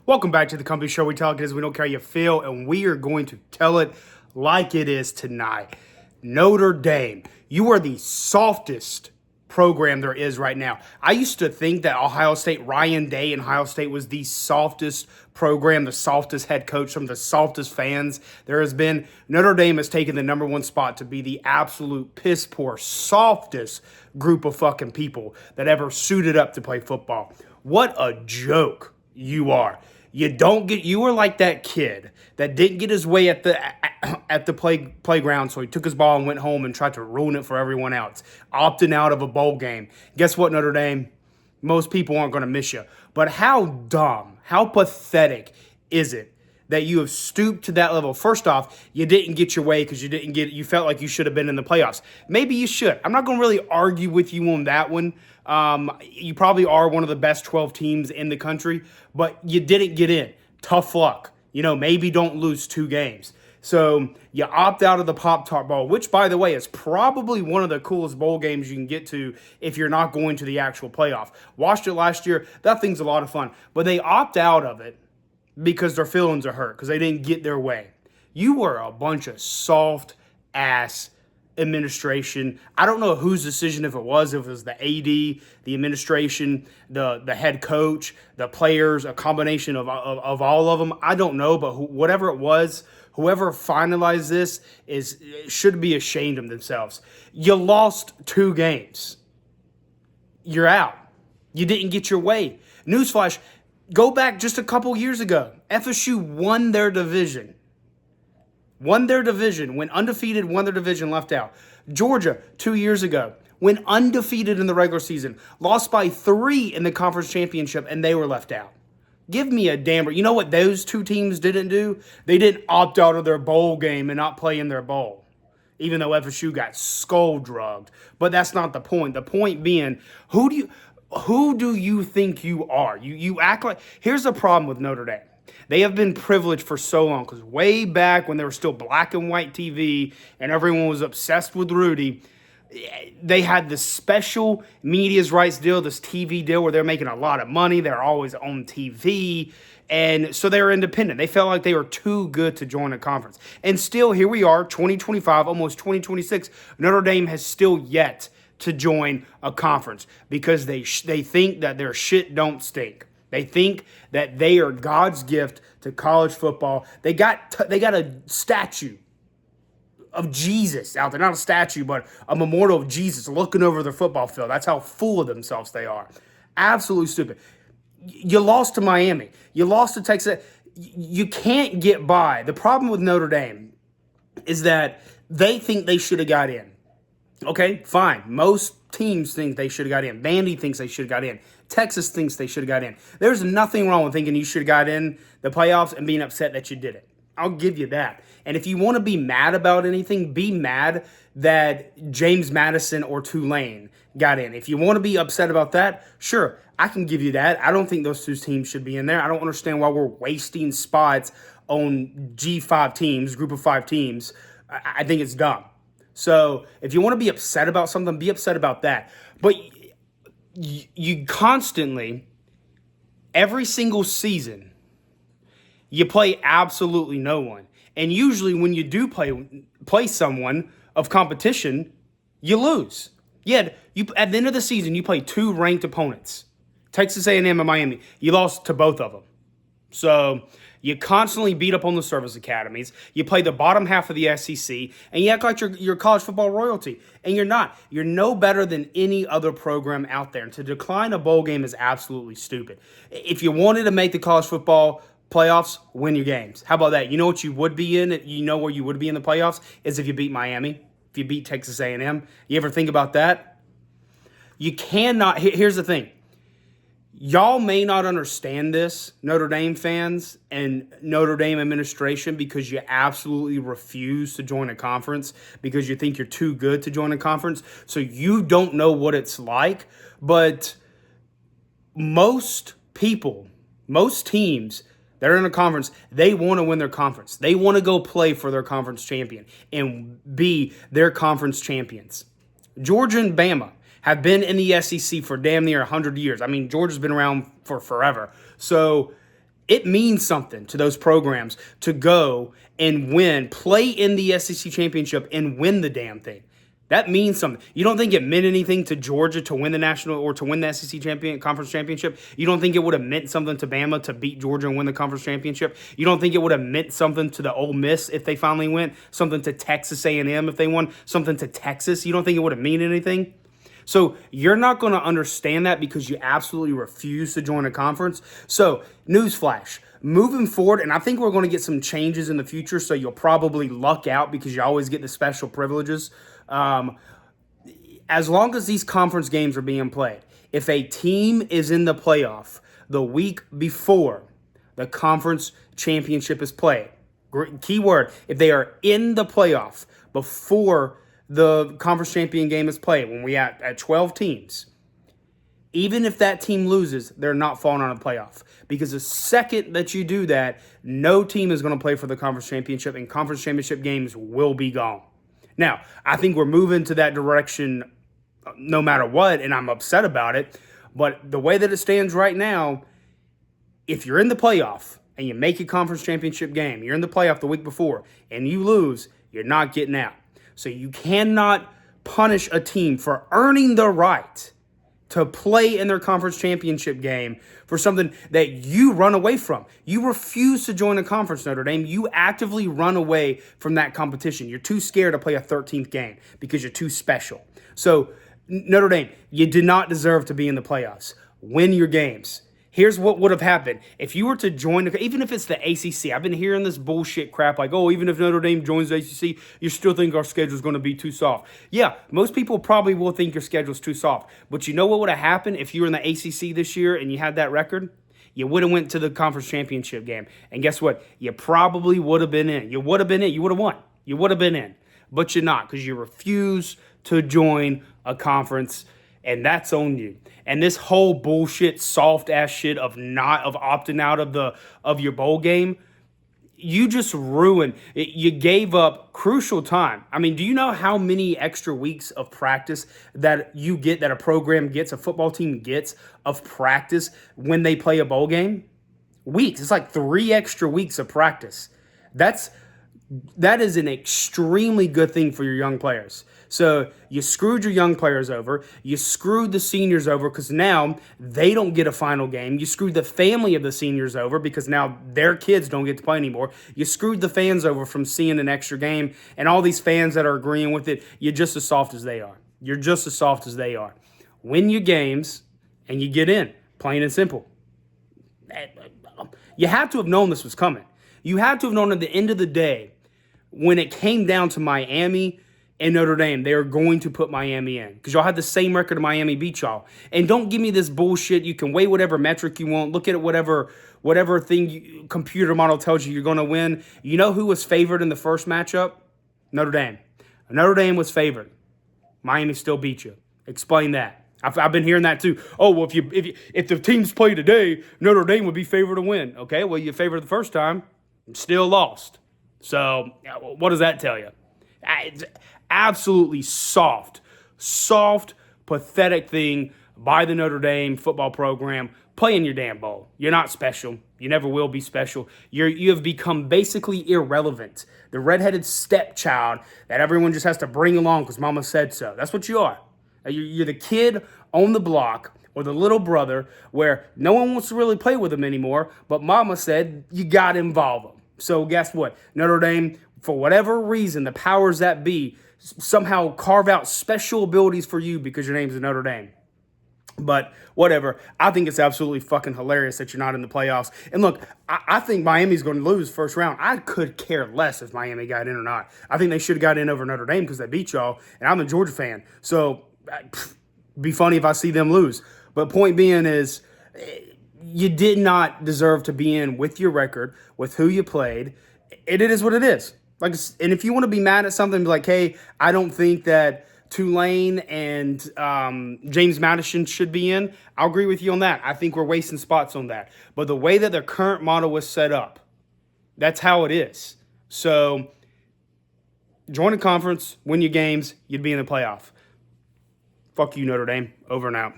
Welcome back to the Company Show. We tell it as we don't care how you feel, and we are going to tell it like it is tonight. Notre Dame, you are the softest program there is right now. I used to think that Ohio State, Ryan Day in Ohio State was the softest program, the softest head coach, some of the softest fans there has been. Notre Dame has taken the number one spot to be the absolute piss poor, softest group of fucking people that ever suited up to play football. What a joke you are. You were like that kid that didn't get his way at the playground, so he took his ball and went home and tried to ruin it for everyone else, opting out of a bowl game. Guess what, Notre Dame? Most people aren't going to miss you. But how dumb, how pathetic is it that you have stooped to that level? First off, you didn't get your way because you felt like you should have been in the playoffs. Maybe you should. I'm not going to really argue with you on that one. You probably are one of the best 12 teams in the country, but you didn't get in. Tough luck. Maybe don't lose 2 games. So you opt out of the Pop-Tart Bowl, which, by the way, is probably one of the coolest bowl games you can get to if you're not going to the actual playoff. Watched it last year. That thing's a lot of fun. But they opt out of it because their feelings are hurt, because they didn't get their way. You were a bunch of soft-ass administration. I don't know whose decision if it was the AD, the administration, the head coach, the players, a combination of all of them. I don't know, but whatever it was, whoever finalized this should be ashamed of themselves. You lost 2 games. You're out. You didn't get your way. Newsflash, go back just a couple years ago. FSU won their division. Went undefeated, won their division, left out. Georgia, 2 years ago, went undefeated in the regular season, lost by 3 in the conference championship, and they were left out. Give me a damn. You know what those 2 teams didn't do? They didn't opt out of their bowl game and not play in their bowl, even though FSU got skull-drugged. But that's not the point. The point being, who do you think you are? You act like... Here's the problem with Notre Dame. They have been privileged for so long, because way back when there was still black and white TV and everyone was obsessed with Rudy, they had this special media's rights deal, this TV deal where they're making a lot of money. They're always on TV. And so they were independent. They felt like they were too good to join a conference. And still, here we are, 2025, almost 2026. Notre Dame has still yet to join a conference because they think that their shit don't stink. They think that they are God's gift to college football. They got a statue of Jesus out there. Not a statue, but a memorial of Jesus looking over their football field. That's how full of themselves they are. Absolutely stupid. You lost to Miami. You lost to Texas. You can't get by. The problem with Notre Dame is that they think they should have got in. Okay, fine. Most teams think they should have got in. Vandy thinks they should have got in. Texas thinks they should have got in. There's nothing wrong with thinking you should have got in the playoffs and being upset that you did it. I'll give you that. And if you want to be mad about anything, be mad that James Madison or Tulane got in. If you want to be upset about that, sure, I can give you that. I don't think those 2 teams should be in there. I don't understand why we're wasting spots on G5 teams, group of 5 teams. I think it's dumb. So if you want to be upset about something, be upset about that. But you constantly, every single season, you play absolutely no one. And usually when you do play someone of competition, you lose. Yeah, at the end of the season, you play 2 ranked opponents, Texas A&M and Miami. You lost to both of them. So you constantly beat up on the service academies. You play the bottom half of the SEC, and you act like you're college football royalty. And you're not. You're no better than any other program out there. And to decline a bowl game is absolutely stupid. If you wanted to make the college football playoffs, win your games. How about that? You know what you would be in? You know where you would be in the playoffs is if you beat Miami, if you beat Texas A&M. You ever think about that? You cannot. Here's the thing. Y'all may not understand this, Notre Dame fans and Notre Dame administration, because you absolutely refuse to join a conference because you think you're too good to join a conference. So you don't know what it's like. But most people, most teams that are in a conference, they want to win their conference. They want to go play for their conference champion and be their conference champions. Georgia and Bama have been in the SEC for damn near 100 years. I mean, Georgia's been around for forever. So It means something to those programs to go and win, play in the SEC championship and win the damn thing. That means something. You don't think it meant anything to Georgia to win the national or to win the SEC conference championship? You don't think it would have meant something to Bama to beat Georgia and win the conference championship? You don't think it would have meant something to the Ole Miss if they finally went? Something to Texas A&M if they won? Something to Texas? You don't think it would have meant anything? So you're not going to understand that because you absolutely refuse to join a conference. So newsflash, moving forward, and I think we're going to get some changes in the future, so you'll probably luck out because you always get the special privileges. As long as these conference games are being played, if a team is in the playoff the week before the conference championship is played, key word, if they are in the playoff before the conference champion game is played, when we at 12 teams, even if that team loses, they're not falling out of the playoff. Because the second that you do that, no team is going to play for the conference championship, and conference championship games will be gone. Now, I think we're moving to that direction no matter what, and I'm upset about it. But the way that it stands right now, if you're in the playoff and you make a conference championship game, you're in the playoff the week before, and you lose, you're not getting out. So you cannot punish a team for earning the right to play in their conference championship game for something that you run away from. You refuse to join a conference, Notre Dame. You actively run away from that competition. You're too scared to play a 13th game because you're too special. So, Notre Dame, you did not deserve to be in the playoffs. Win your games. Here's what would have happened. If you were to join, even if it's the ACC, I've been hearing this bullshit crap like, oh, even if Notre Dame joins the ACC, you still think our schedule is going to be too soft. Yeah, most people probably will think your schedule is too soft. But you know what would have happened if you were in the ACC this year and you had that record? You would have went to the conference championship game. And guess what? You probably would have been in. You would have been in. You would have won. You would have been in. But you're not because you refuse to join a conference, and that's on you. And this whole bullshit, soft ass shit of opting out of your bowl game, you just ruined it. You gave up crucial time. I mean, do you know how many extra weeks of practice that you get, that a program gets, a football team gets of practice when they play a bowl game? Weeks. It's like 3 extra weeks of practice. That is an extremely good thing for your young players. So you screwed your young players over. You screwed the seniors over because now they don't get a final game. You screwed the family of the seniors over because now their kids don't get to play anymore. You screwed the fans over from seeing an extra game. And all these fans that are agreeing with it, you're just as soft as they are. You're just as soft as they are. Win your games and you get in, plain and simple. You had to have known this was coming. You had to have known at the end of the day, when it came down to Miami and Notre Dame, they are going to put Miami in because y'all had the same record of Miami beat y'all. And don't give me this bullshit. You can weigh whatever metric you want. Look at it, whatever thing computer model tells you you're going to win. You know who was favored in the first matchup? Notre Dame. Notre Dame was favored. Miami still beat you. Explain that. I've been hearing that too. Oh, well, if the teams play today, Notre Dame would be favored to win. Okay, well, you favored the first time, still lost. So what does that tell you? It's absolutely soft, pathetic thing by the Notre Dame football program. Play in your damn bowl. You're not special. You never will be special. You have become basically irrelevant. The redheaded stepchild that everyone just has to bring along because mama said so. That's what you are. You're the kid on the block or the little brother where no one wants to really play with them anymore, but mama said you got to involve them. So guess what? Notre Dame, for whatever reason, the powers that be somehow carve out special abilities for you because your name's Notre Dame. But whatever. I think it's absolutely fucking hilarious that you're not in the playoffs. And look, I think Miami's going to lose first round. I could care less if Miami got in or not. I think they should have got in over Notre Dame because they beat y'all. And I'm a Georgia fan. So be funny if I see them lose. But point being is, you did not deserve to be in with your record, with who you played. It is what it is. Like, and if you want to be mad at something, be like, hey, I don't think that Tulane and James Madison should be in, I'll agree with you on that. I think we're wasting spots on that. But the way that their current model was set up, that's how it is. So join a conference, win your games, you'd be in the playoff. Fuck you, Notre Dame. Over and out.